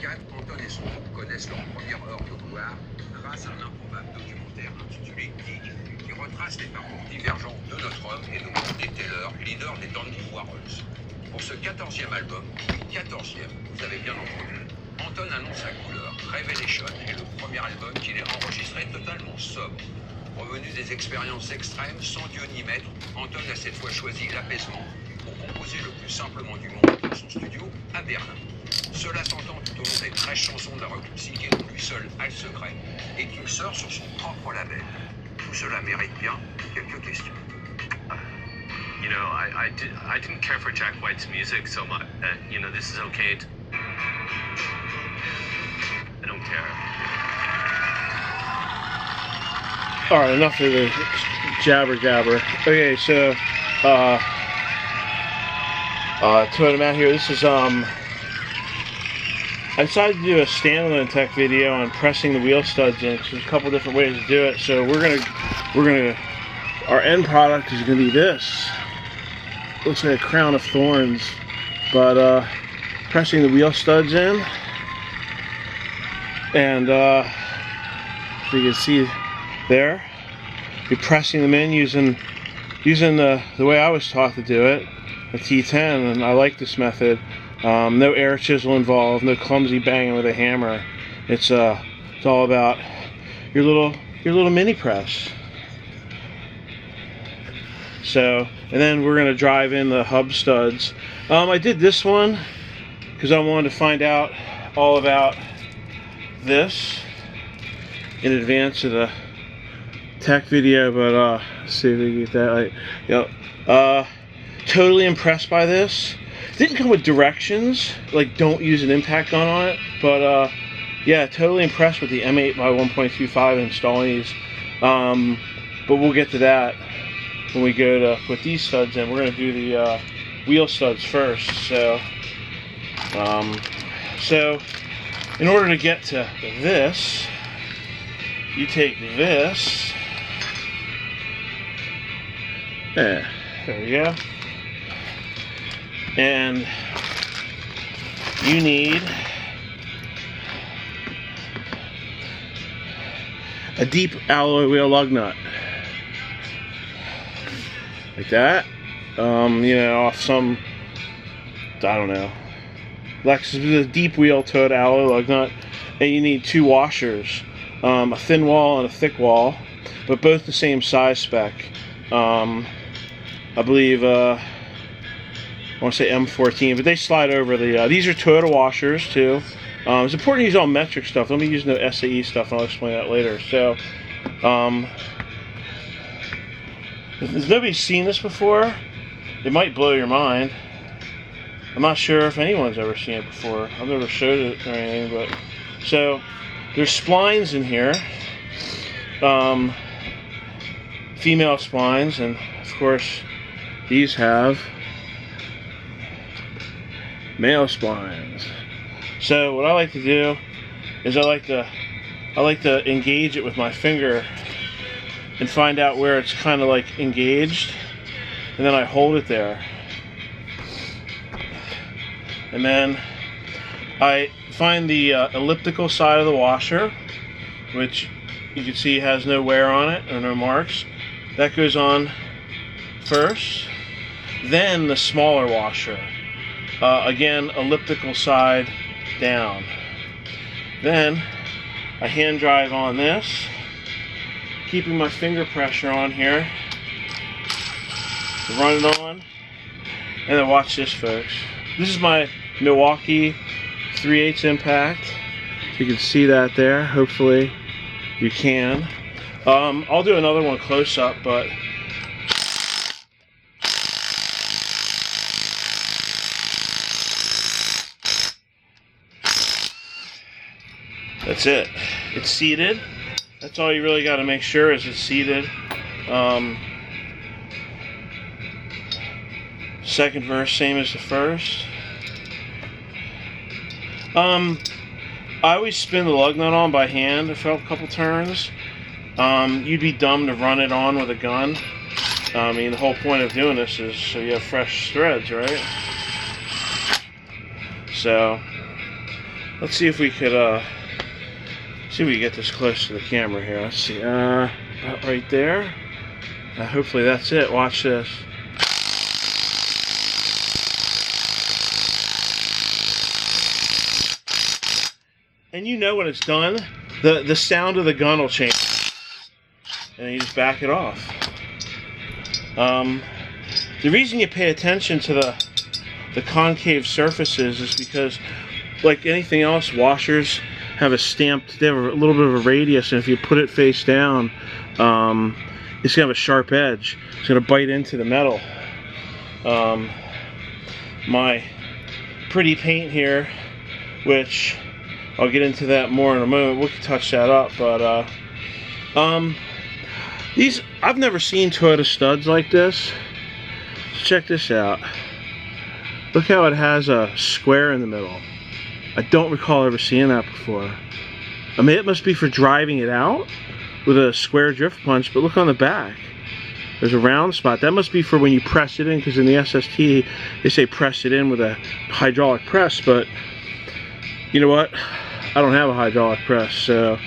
1984, Anton et son groupe connaissent leur première heure de gloire grâce à un improbable documentaire intitulé Geek qui retrace les parcours divergents de notre homme et de Rodney Taylor, leader des Dandy Warhols. Pour ce 14e album, oui 14e, vous avez bien entendu, Anton annonce la couleur. Revelation est le premier album qu'il ait enregistré totalement sobre. Revenu des expériences extrêmes, sans Dieu ni maître, Anton a cette fois choisi l'apaisement pour composer le plus simplement du monde dans son studio à Berlin. Cela s'entend tout au long des 13 chansons de la rock psyché dont lui seul a le secret et qu'il sort sur son propre label. Tout cela mérite bien quelques questions. You know, I didn't care for Jack White's music so much. You know, this is okay. I don't care. Alright, enough of the jabber jabber. Okay, so to what I'm at here, this is I decided to do a standalone tech video on pressing the wheel studs in. There's a couple different ways to do it. So our end product is gonna be this. Looks like a crown of thorns, but pressing the wheel studs in, and if you can see there, you're pressing them in using the way I was taught to do it, a T10, and I like this method. No air chisel involved, no clumsy banging with a hammer. It's all about your little mini press. So, and then we're gonna drive in the hub studs. I did this one because I wanted to find out all about this in advance of the tech video, but let's see if we can get that. Totally impressed by this. Didn't come with directions, like don't use an impact gun on it, but yeah, totally impressed with the M8 by 1.25 installing these. But we'll get to that when we go to put these studs in. We're going to do the wheel studs first. So in order to get to this, you take this. There we go. And you need a deep alloy wheel lug nut. Like that. You know, off some, I don't know, Lexus with a deep wheel toed alloy lug nut. And you need two washers, a thin wall and a thick wall, but both the same size spec. I believe I want to say M14, but they slide over the. These are Toyota washers too. It's important to use all metric stuff. Let me use no SAE stuff, and I'll explain that later. So, if nobody's seen this before, it might blow your mind. I'm not sure if anyone's ever seen it before. I've never showed it or anything, but so there's splines in here, female splines, and of course these have male splines. So what I like to do is I like to engage it with my finger and find out where it's kind of like engaged, and then I hold it there, and then I find the elliptical side of the washer, which you can see has no wear on it or no marks. That goes on first, then the smaller washer, again elliptical side down. Then I hand drive on this, keeping my finger pressure on here, run it on, and then watch this, folks. This is my Milwaukee 3/8 impact. You can see that there. Hopefully you can. I'll do another one close up, but that's it. It's seated. That's all you really got to make sure is it's seated. Second verse, same as the first. I always spin the lug nut on by hand a couple turns. You'd be dumb to run it on with a gun. I mean, the whole point of doing this is so you have fresh threads, right? So let's see if we could get this close to the camera here. Let's see, about right there. Hopefully that's it. Watch this. And you know when it's done, the sound of the gun will change. And then you just back it off. The reason you pay attention to the concave surfaces is because, like anything else, washers have they have a little bit of a radius, and if you put it face down, it's gonna have a sharp edge. It's gonna bite into the metal. My pretty paint here, which I'll get into that more in a moment. We can touch that up, but I've never seen Toyota studs like this. Check this out. Look how it has a square in the middle. I don't recall ever seeing that before. I mean, it must be for driving it out with a square drift punch, but look on the back. There's a round spot. That must be for when you press it in, because in the SST, they say press it in with a hydraulic press, but you know what? I don't have a hydraulic press, so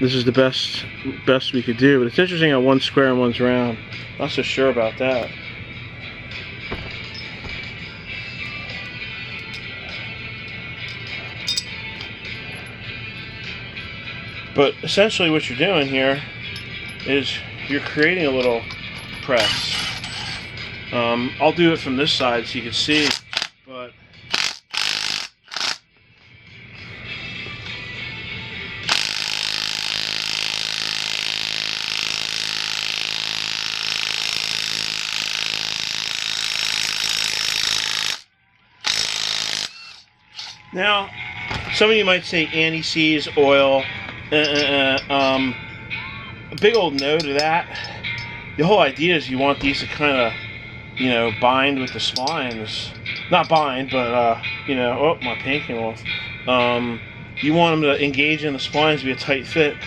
this is the best we could do. But it's interesting how one's square and one's round. Not so sure about that. But essentially what you're doing here is you're creating a little press. I'll do it from this side so you can see, but now some of you might say anti-seize, oil. A big old no to that. The whole idea is you want these to kind of, you know, bind with the splines. Not bind, but, you know, oh, my paint came off. You want them to engage in the splines, be a tight fit.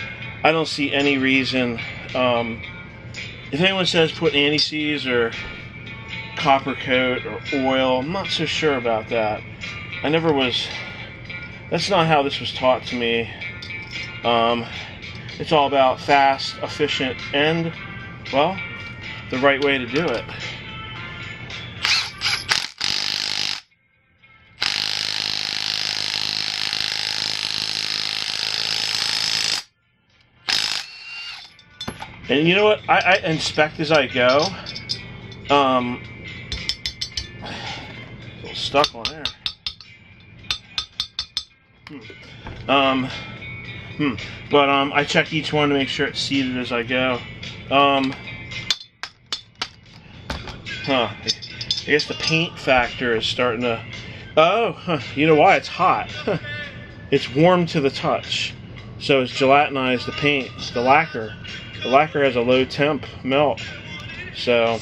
I don't see any reason. If anyone says put anti-seize or copper coat or oil, I'm not so sure about that. That's not how this was taught to me. It's all about fast, efficient, and, well, the right way to do it. And you know what? I inspect as I go. A little stuck on there. But I check each one to make sure it's seated as I go. I guess the paint factor is starting to... you know why? It's hot. It's warm to the touch. So it's gelatinized the paint, the lacquer. The lacquer has a low temp melt. So,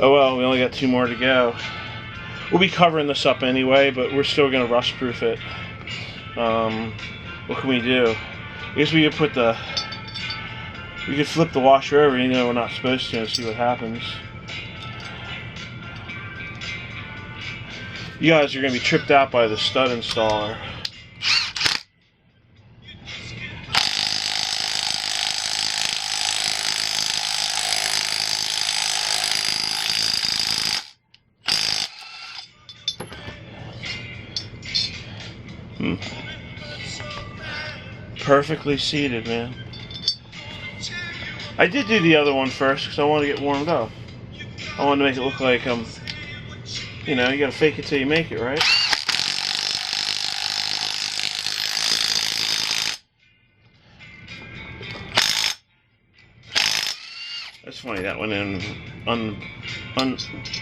oh well, we only got 2 more to go. We'll be covering this up anyway, but we're still going to rust proof it. What can we do? I guess we could flip the washer over, you know we're not supposed to, and see what happens. You guys are going to be tripped out by the stud installer. Perfectly seated, man. I did do the other one first because I wanted to get warmed up. I wanted to make it look like you know, you gotta fake it till you make it, right? That's funny, that went in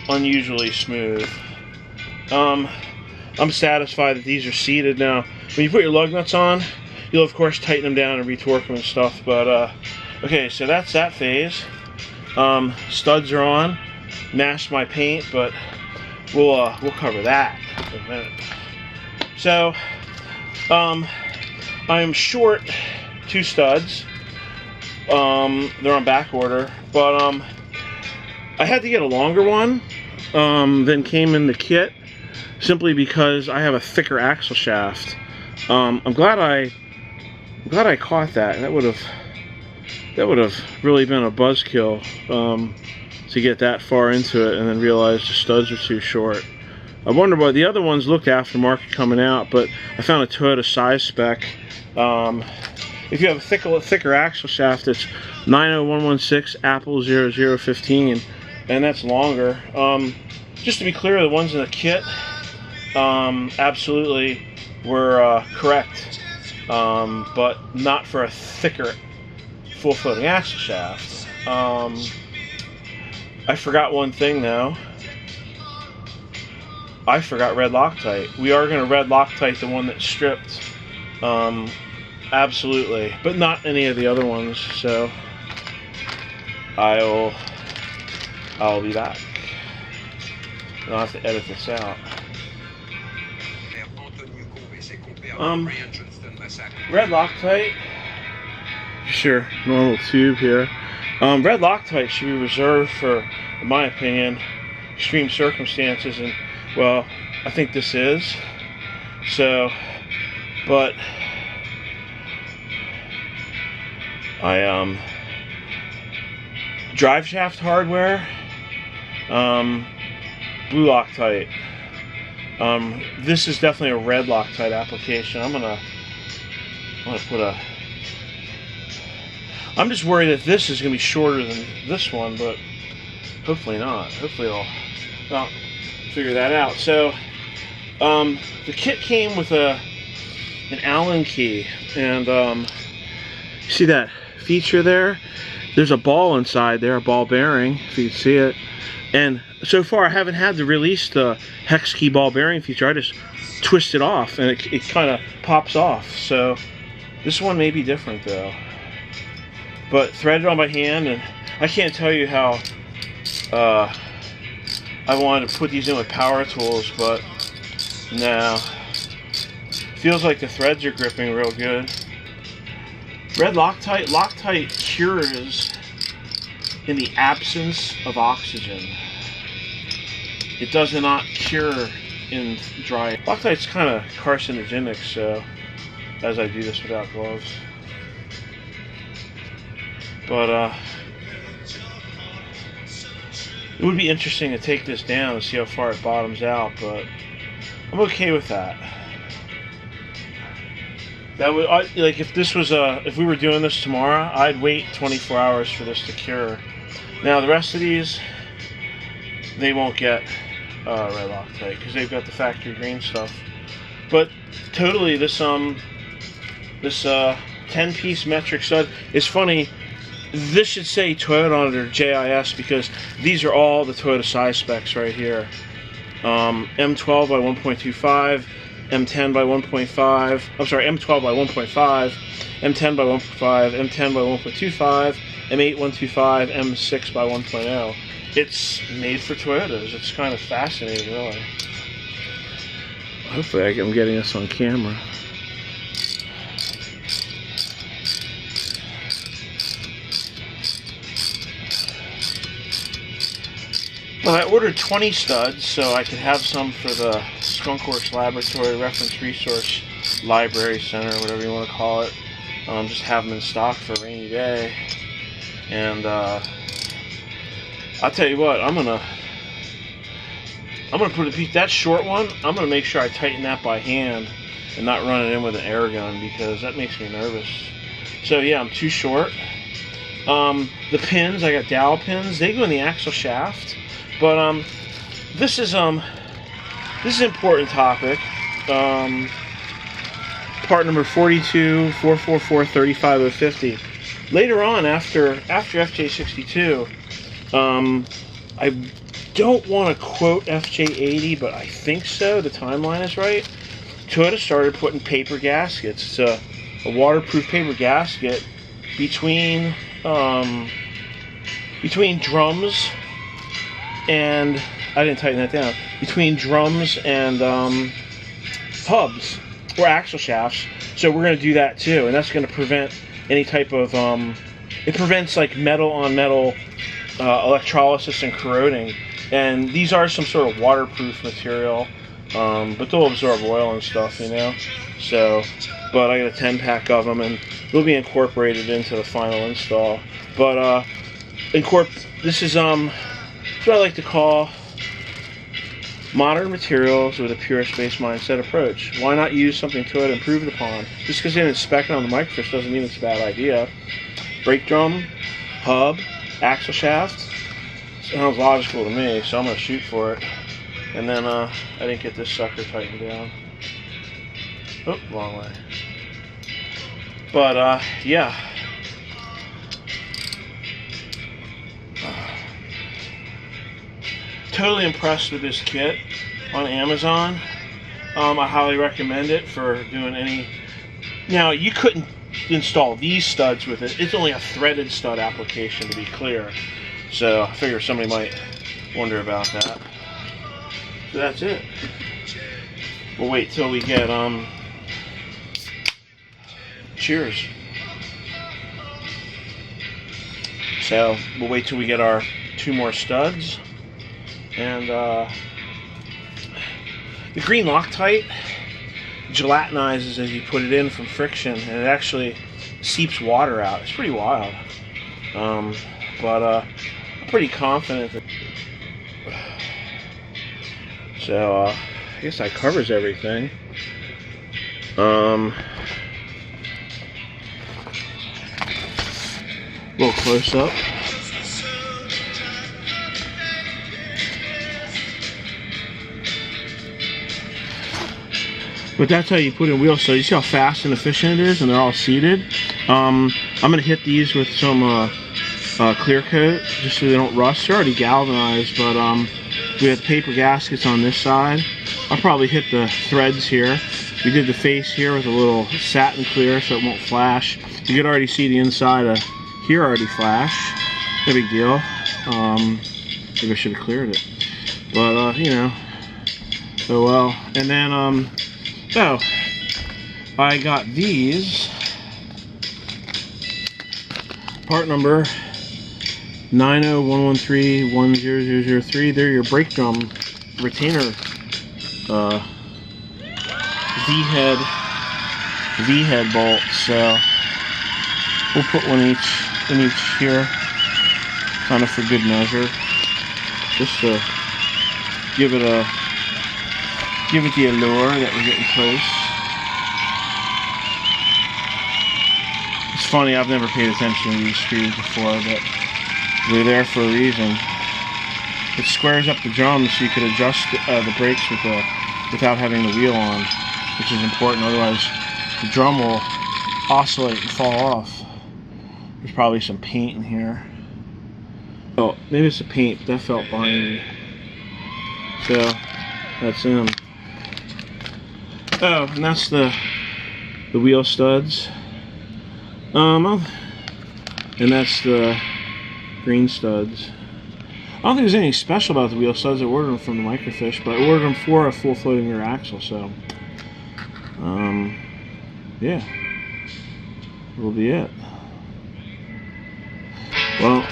unusually smooth. I'm satisfied that these are seated now. When you put your lug nuts on, you'll of course tighten them down and retorque them and stuff, but okay, so that's that phase. Studs are on. Mashed my paint, but we'll cover that in a minute. So I'm short 2 studs. They're on back order, but I had to get a longer one than came in the kit simply because I have a thicker axle shaft. I'm glad I caught that. That would have really been a buzzkill to get that far into it and then realize the studs were too short. I wonder what the other ones looked aftermarket coming out, but I found a Toyota size spec. If you have a thicker axle shaft, it's 90116 Apple 0015, and that's longer. Just to be clear, the ones in the kit absolutely were correct, but not for a thicker full floating axle shaft. I forgot one thing though. I forgot red Loctite. We are going to red Loctite the one that's stripped. Absolutely, but not any of the other ones. So I'll be back. I'll have to edit this out. Red Loctite. Sure, normal tube here. Red Loctite should be reserved for, in my opinion, extreme circumstances, and well, I think this is. So, but drive shaft hardware, blue Loctite. This is definitely a red Loctite application. I'm gonna put a. I'm just worried that this is gonna be shorter than this one, but hopefully not. Hopefully I'll figure that out. So the kit came with an Allen key, and you see that feature there? There's a ball inside there, a ball bearing, if you can see it. And so far I haven't had to release the hex key ball bearing feature. I just twist it off and it kind of pops off. So this one may be different though. But threaded on by hand, and I can't tell you how I wanted to put these in with power tools, but no. Feels like the threads are gripping real good. Red Loctite cures in the absence of oxygen. It does not cure in dry. Loctite's kind of carcinogenic, so as I do this without gloves. But it would be interesting to take this down and see how far it bottoms out, but I'm okay with that. That would, like, if this was if we were doing this tomorrow, I'd wait 24 hours for this to cure. Now the rest of these, they won't get red Loctite because they've got the factory green stuff. But totally, this 10-piece metric stud is funny. This should say Toyota on it or JIS because these are all the Toyota size specs right here. M12 by 1.25, M10 by 1.5, I'm sorry, M12 by 1.5, M10 by 1.5, M10 by 1.25, M8 125, M6 by 1.0. It's made for Toyotas. It's kind of fascinating, really. Hopefully I'm getting this on camera. Well, I ordered 20 studs so I could have some for the Skunk Works Laboratory Reference Resource Library Center, whatever you want to call it. Just have them in stock for a rainy day. And I'll tell you what, I'm gonna put a piece, that short one, I'm gonna make sure I tighten that by hand and not run it in with an air gun because that makes me nervous. So yeah, I'm too short. The pins, I got dowel pins, they go in the axle shaft. But this is an important topic. Part number 42, 444, 35050. Later on, after FJ62, I don't want to quote FJ80, but I think so. The timeline is right. Toyota started putting paper gaskets. It's a waterproof paper gasket between drums. And I didn't tighten that down. Between drums and hubs or axle shafts. So we're going to do that too, and that's going to prevent any type of it prevents like metal on metal electrolysis and corroding. And these are some sort of waterproof material. but they'll absorb oil and stuff, you know. So, but I got a 10-pack of them, and they'll be incorporated into the final install. But this is what I like to call modern materials with a pure space mindset approach. Why not use something to it improved upon? Just because they didn't spec it on the microfiche doesn't mean it's a bad idea. Brake drum, hub, axle shaft. Sounds logical to me, so I'm going to shoot for it. And then I didn't get this sucker tightened down. Oh, wrong way. But yeah. Totally impressed with this kit on Amazon. I highly recommend it for doing any. Now, you couldn't install these studs with it. It's only a threaded stud application, to be clear. So I figure somebody might wonder about that. So that's it. We'll wait till we get cheers. So we'll wait till we get our 2 more studs. And the green Loctite gelatinizes as you put it in from friction, and it actually seeps water out. It's pretty wild. But I'm pretty confident that. So I guess that covers everything. A little close up. But that's how you put in wheels. So you see how fast and efficient it is, and they're all seated. I'm gonna hit these with some clear coat just so they don't rust. They're already galvanized, but we have paper gaskets on this side. I'll probably hit the threads here. We did the face here with a little satin clear so it won't flash. You can already see the inside of here already flash. No big deal. Maybe I should have cleared it. But you know, oh well. And then oh, I got these. Part number 901131003. They're your brake drum retainer V-head bolts. So we'll put one in each here, kind of for good measure, just to give it the allure that we're getting close. It's funny, I've never paid attention to these screws before, but they're there for a reason. It squares up the drum so you could adjust the brakes without having the wheel on, which is important. Otherwise, the drum will oscillate and fall off. There's probably some paint in here. Oh, maybe it's the paint, but that felt bindy. So that's them. Oh, and that's the wheel studs. And that's the green studs. I don't think there's anything special about the wheel studs. I ordered them from the microfiche, but I ordered them for a full floating rear axle, so yeah, that'll be it. Well,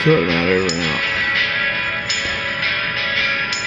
cut that over now.